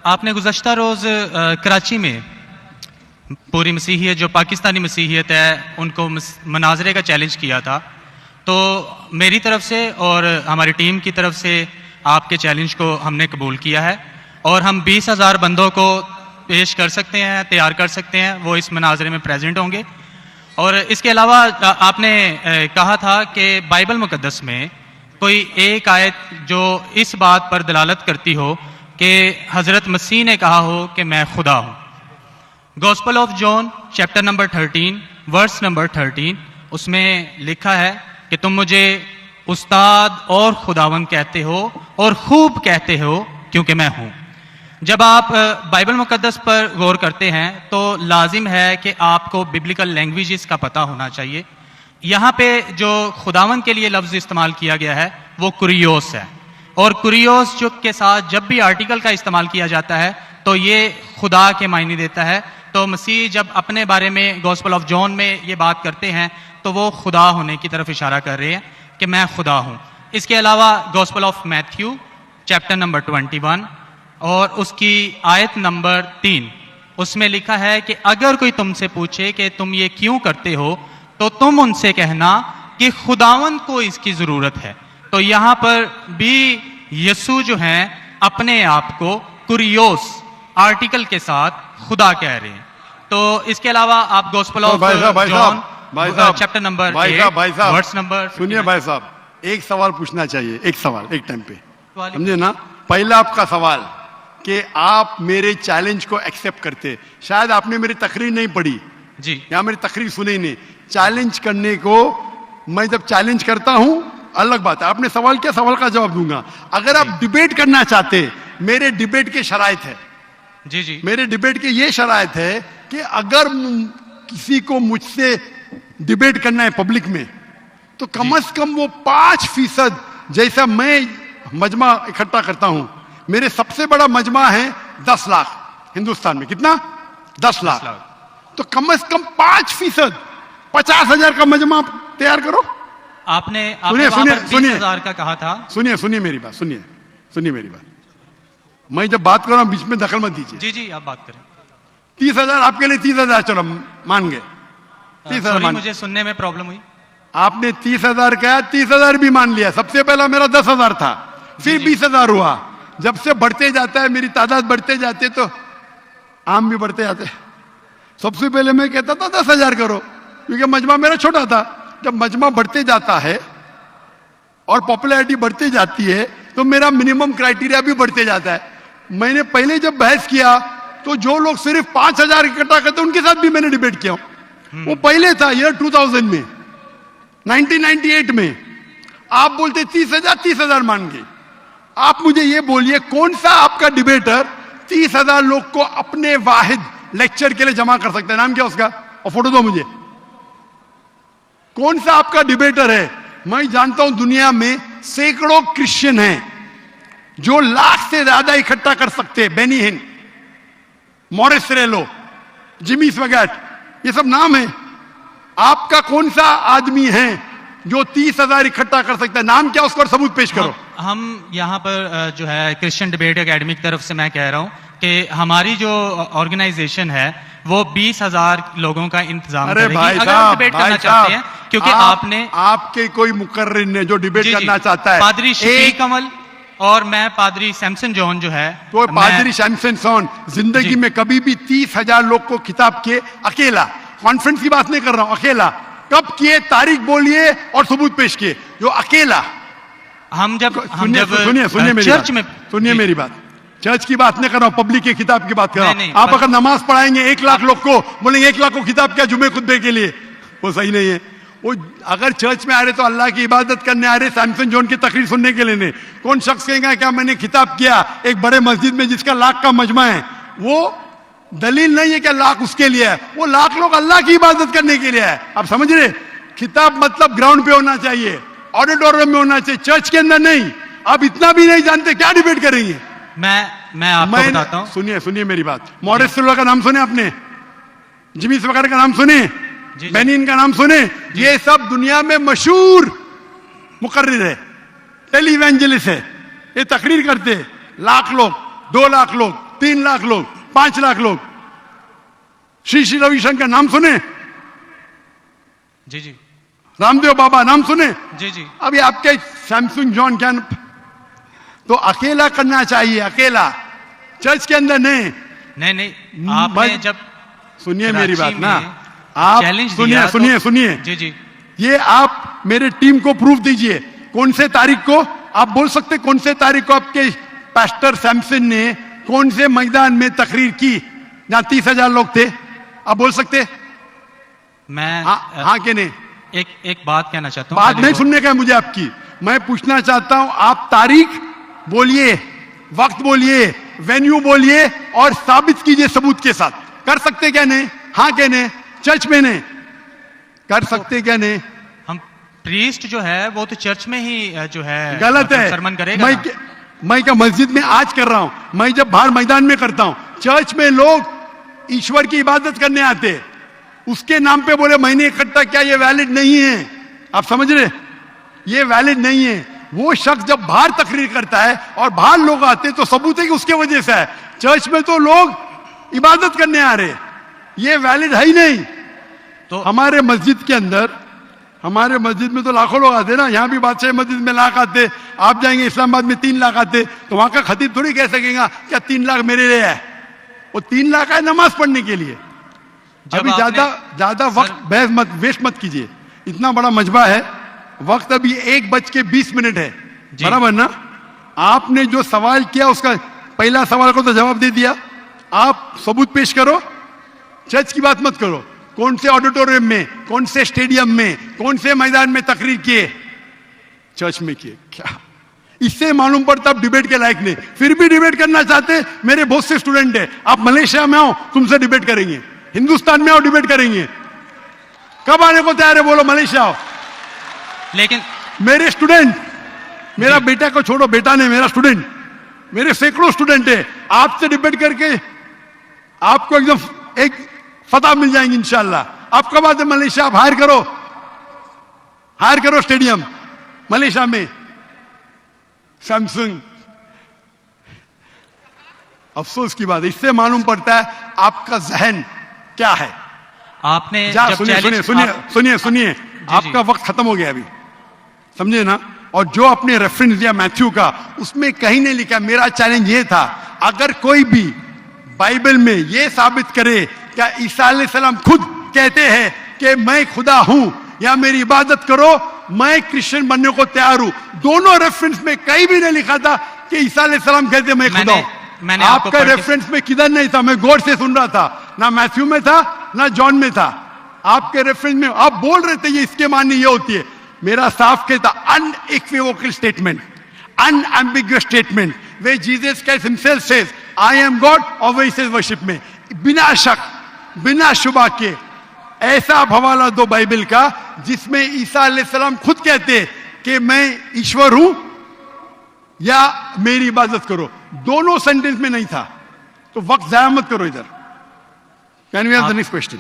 आपने गुज़श्ता रोज़ कराची में पूरी मसीहियत जो पाकिस्तानी मसीहियत है उनको मनाजरे का चैलेंज किया था, तो मेरी तरफ से और हमारी टीम की तरफ से आपके चैलेंज को हमने कबूल किया है और हम 20,000 बंदों को पेश कर सकते हैं, तैयार कर सकते हैं, वो इस मनाजरे में प्रेजेंट होंगे। और इसके अलावा आपने कहा था कि बाइबल मुकद्दस में कोई एक आयत जो इस बात पर दलालत करती हो कि हज़रत मसीह ने कहा हो कि मैं खुदा हूँ। Gospel of John chapter number 13 verse number 13 उसमें लिखा है कि तुम मुझे उस्ताद और खुदावंद कहते हो और खूब कहते हो क्योंकि मैं हूँ। जब आप बाइबल मुकद्दस पर गौर करते हैं तो लाजिम है कि आपको बिब्लिकल लैंग्वेजेस का पता होना चाहिए। यहाँ पे जो खुदावंद के लिए लफ्ज़ इस्तेमाल किया गया है वो कुरियोस है, और कुरियोस जो के साथ जब भी आर्टिकल का इस्तेमाल किया जाता है तो ये खुदा के मायने देता है। तो मसीह जब अपने बारे में गॉस्पेल ऑफ जॉन में ये बात करते हैं तो वो खुदा होने की तरफ इशारा कर रहे हैं कि मैं खुदा हूँ। इसके अलावा gospel of Matthew chapter number 21 और उसकी आयत नंबर 3 उसमें लिखा है कि अगर कोई तुमसे पूछे कि तुम ये क्यों करते हो तो तुम उनसे कहना कि खुदावंद को इसकी ज़रूरत है। तो यहाँ पर भी यीशु जो हैं अपने आप को कुरियोस आर्टिकल के साथ खुदा कह रहे हैं। तो इसके अलावा आप gospel of John chapter number 8 verse number सुनिए भाई साहब, एक सवाल पूछना चाहिए, एक सवाल एक टाइम पे, समझे ना। पहला आपका सवाल कि आप मेरे चैलेंज को एक्सेप्ट करते, शायद आपने मेरी तकरीर नहीं पढ़ी जी, या मेरी तकरीर सुनी नहीं। चैलेंज करने को मैं जब चैलेंज करता हूं अलग बात है, आपने सवाल किया, सवाल का जवाब दूंगा। अगर आप डिबेट करना चाहते, मेरे डिबेट के शराइत है जी जी, मेरे डिबेट के ये शराइत है कि अगर किसी को मुझसे डिबेट करना है पब्लिक में तो कम से कम वो 5% जैसा मैं मजमा इकट्ठा करता हूं। मेरे सबसे बड़ा मजमा है 10 लाख हिंदुस्तान में, कितना 10 लाख। तो कम से कम 5%, 50,000 का मजमा तैयार करो। आपने सुनिए 20,000 का कहा था। सुनिए मेरी बात, सुनिए मेरी बात। मैं जब बात कर रहा हूं बीच में दखल मत दीजिए। जी जी, आप बात करें। 30,000 आपके लिए 30,000, चलो मान गए 30,000। मुझे सुनने में प्रॉब्लम हुई। आपने 30,000 कहा, 30,000 भी मान लिया। सबसे पहला मेरा 10,000 था, फिर 20,000 हुआ। जब से बढ़ते जाता है, मेरी तादाद बढ़ते जाते तो आम भी बढ़ते जाते। सबसे पहले मैं कहता था 10,000 करो, क्योंकि मजमा मेरा छोटा था। जब मजमा बढ़ते जाता है और पॉपुलैरिटी बढ़ती जाती है तो मेरा मिनिमम क्राइटेरिया भी बढ़ते जाता है। मैंने पहले जब बहस किया तो जो लोग सिर्फ 5,000 इकट्ठा करते उनके साथ भी मैंने डिबेट किया। वो पहले था ईयर 2000 में, 1998 में। आप बोलते 30,000 मान गए। आप मुझे ये बोलिए कौन सा आपका डिबेटर 30,000 लोग को अपने वाहिद लेक्चर के लिए जमा कर सकता है? नाम क्या उसका, और फोटो दो मुझे। कौन सा आपका डिबेटर है? मैं जानता हूं दुनिया में सैकड़ों क्रिश्चियन हैं जो लाख से ज्यादा इकट्ठा कर सकते हैं। बेनी हिन, मॉरिस रेलो, जिमी स्वगैट, ये सब नाम है। आपका कौन सा आदमी है जो 30,000 इकट्ठा कर सकता है? नाम क्या उसका और सबूत पेश करो। हम यहाँ पर जो है क्रिश्चियन डिबेट एकेडमी की तरफ से मैं कह रहा हूँ कि हमारी जो ऑर्गेनाइजेशन है वो 20,000 लोगों का इंतजाम करेगी। अगर हम डिबेट करना चाहते हैं, क्योंकि आपने आपके कोई मुकर्रिर ने जो डिबेट करना चाहता है, पादरी शफीक कमल और मैं पादरी सैमसन जॉन जो है, तो पादरी सैमसन जॉन जिंदगी में कभी भी 30,000 लोग को खिताब किए अकेला, कॉन्फ्रेंस की बात नहीं कर रहा हूं, अकेला कब किए? तारीख बोलिए और सबूत पेश किए। जो अकेला हम जब सुनिए चर्च में, सुनिए मेरी बात, चर्च की बात नहीं कर रहा हूं, पब्लिक के खिताब की बात कर रहा हूं। आप अगर नमाज पढ़ाएंगे 1 लाख लोग को, बोलेंगे 1 लाख को खिताब किया जुमे खुतबे के लिए, वो सही नहीं है। वो अगर चर्च में आ रहे तो अल्लाह की इबादत करने आ रहे, सैमसन जॉन की तकरीर सुनने के लिए नहीं। कौन शख्स कहेगा क्या मैंने खिताब किया एक बड़े मस्जिद में जिसका लाख का मजमा है? वो दलील नहीं है कि लाख उसके लिए है, वो लाख लोग अल्लाह की इबादत करने के लिए है। आप समझ रहे? खिताब मतलब ग्राउंड पे होना चाहिए, ऑडिटोरियम में होना चाहिए, चर्च के अंदर नहीं। आप इतना भी नहीं जानते, क्या डिबेट करेंगे? मैं आपको बताता हूं। सुनिए मेरी बात। मॉरिस सिल्वा का नाम सुने आपने? जिमी स्वगैट का नाम सुने? बेनिन का नाम सुने? ये सब दुनिया में मशहूर मुकर्रिर है, टेलीवेंजलिस्ट है। ये तकरीर करते, लाख लोग, 2 लाख लोग, 3 लाख लोग, 5 लाख लोग। श्री श्री रविशंकर नाम सुने? जी जी रामदेव बाबा नाम सुने? जी जी अभी आपके सैमसंग जॉन क्या तो अकेला करना चाहिए, अकेला, चर्च के अंदर नहीं। नहीं नहीं, आपने जब सुनिए मेरी बात कराची ना, में आप चैलेंज सुनिए दिया सुनिए तो- सुनिए, जी जी ये आप मेरे टीम को प्रूफ दीजिए। कौन से तारीख को आप बोल सकते, कौन से तारीख को आपके पास्टर सैमसन ने कौन से मैदान में तकरीर की जहां 30,000 लोग थे? आप बोल सकते? मैं हाँ के नहीं? एक बात कहना चाहता हूँ। बात खाली नहीं वो- सुनने का है मुझे आपकी, मैं पूछना चाहता हूं, आप तारीख बोलिए, वक्त बोलिए, वेन्यू बोलिए और साबित कीजिए सबूत के साथ। कर सकते क्या नहीं? हाँ क्या नहीं? चर्च में नहीं कर सकते क्या नहीं? हम प्रीस्ट जो है वो तो चर्च में ही जो है गलत है। सरमन करेगा मैं ना। मैं क्या मस्जिद में आज कर रहा हूं, मैं जब बाहर मैदान में करता हूं। चर्च में लोग ईश्वर की इबादत करने आते, उसके नाम पे बोले मैंने इकट्ठा किया, ये वैलिड नहीं है। आप समझ रहे? ये वैलिड नहीं है। वो शख्स जब बाहर तकरीर करता है और बाहर लोग आते तो सबूत है कि उसके वजह से है। चर्च में तो लोग इबादत करने आ रहे, ये वैलिड है ही नहीं। तो हमारे मस्जिद के अंदर, हमारे मस्जिद में तो लाखों लोग आते ना, यहां भी बादशाह मस्जिद में लाख आते, आप जाएंगे इस्लामाबाद में 3 लाख आते, तो वहां का खतीब थोड़ी कह सकेगा क्या 3 लाख मेरे लिए है। वो 3 लाख है नमाज पढ़ने के लिए। अभी ज्यादा वक्त बहस मत, वेस्ट मत कीजिए, इतना बड़ा मजबा है। वक्त अभी 1:20 है, बराबर ना? आपने जो सवाल किया उसका पहला सवाल को तो जवाब दे दिया। आप सबूत पेश करो, चर्च की बात मत करो। कौन से ऑडिटोरियम में, कौन से स्टेडियम में, कौन से मैदान में तकरीर किए? चर्च में किए। क्या इससे मालूम पड़ता आप डिबेट के लायक नहीं। फिर भी डिबेट करना चाहते, मेरे बहुत से स्टूडेंट है, आप मलेशिया में आओ, तुमसे डिबेट करेंगे। हिंदुस्तान में आओ, डिबेट करेंगे। कब आने को तैयार है? बोलो मलेशिया आओ। लेकिन मेरे स्टूडेंट, मेरा बेटा को छोड़ो, बेटा ने, मेरा स्टूडेंट, मेरे सैकड़ों स्टूडेंट है, आपसे डिबेट करके आपको एकदम एक फतह मिल जाएंगे इंशाल्लाह। आप कब आते मलेशिया? आप हायर करो स्टेडियम मलेशिया में। सैमसंग, अफसोस की बात है, इससे मालूम पड़ता है आपका जहन क्या है। आपने जब सुनिए सुनिए challenge- सुनिए आप- सुनिए सुनिए, आपका वक्त खत्म हो गया अभी, समझे ना? और जो आपने रेफरेंस दिया मैथ्यू का, उसमें कहीं नहीं लिखा। मेरा चैलेंज ये था, अगर कोई भी बाइबल में ये साबित करे क्या ईसा अलैहिस्सलाम खुद कहते हैं कि मैं खुदा हूं या मेरी इबादत करो, मैं क्रिश्चियन बनने को तैयार हूं। दोनों रेफरेंस में कहीं भी नहीं लिखा था कि ईसा अलैहिस्सलाम कहते मैं खुदा हूं। मैंने आपको आपका रेफरेंस में किधर नहीं था, मैं गौर से सुन रहा था, ना मैथ्यू में था ना जॉन में था। आपके रेफरेंस में आप बोल रहे थे ये इसके माननी ये होती है। मेरा साफ कहता unequivocal statement, unambiguous statement, way Jesus Christ himself says I am God, और वे सेज वर्शिप में, बिना शक बिना शुबा के ऐसा हवाला दो बाइबल का जिसमें ईसा अलैहिस्सलाम खुद कहते कि मैं ईश्वर हूं या मेरी इबादत करो। दोनों सेंटेंस में नहीं था, तो वक्त जाया मत करो इधर। Can we have the next question?